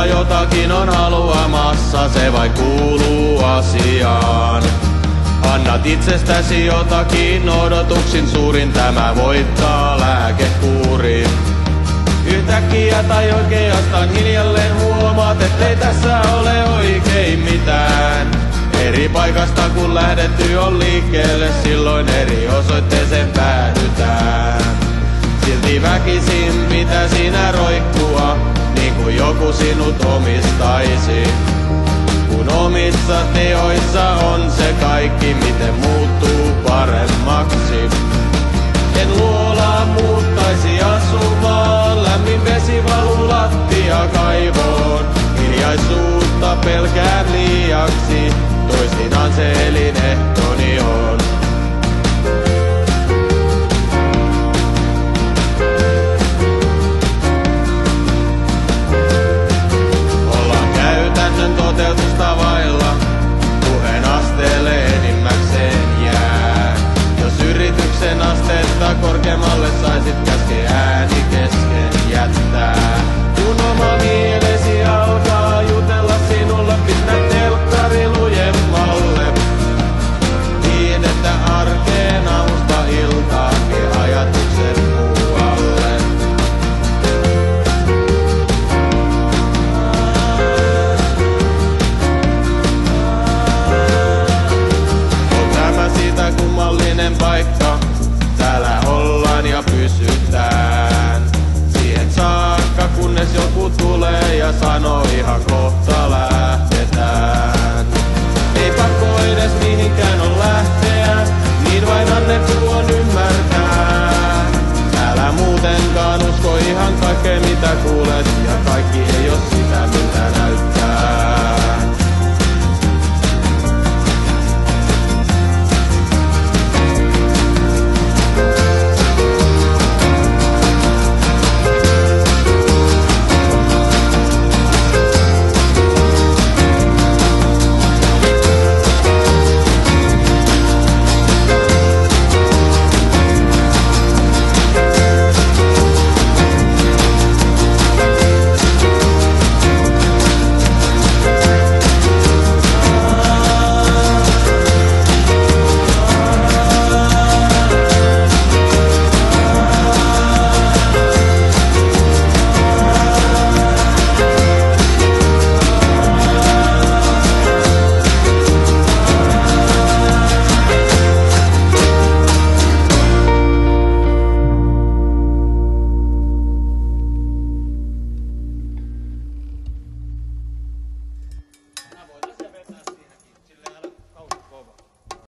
mutta jotakin on haluamassa, se vain kuuluu asiaan. Annat itsestäsi jotakin, odotuksin suurin tämä voittaa lääkekuuri. Yhtäkkiä tai oikeastaan hiljalleen huomaat, ettei tässä ole oikein mitään. Eri paikasta kun lähdetty on liikkeelle, silloin eri osoitteeseen päädytään. Silti väkisin pitää siinä roikkua, niin kuin joku sinut omistaisi. Kun omissa teoissa on se kaikki, miten muuttuu paremmaksi. En luolaa muuttaisi asumaan, lämmin vesi valuu lattia kaivoon. Hiljaisuutta pelkään liiaksi, toisinaan se elinehtoni on. Ollaan käytännön toteutusta vailla, puheen asteelle enimmäkseen jää. Jos yrityksen astetta korkeammalle saisit, käske ääni kesken jättää. Kun oma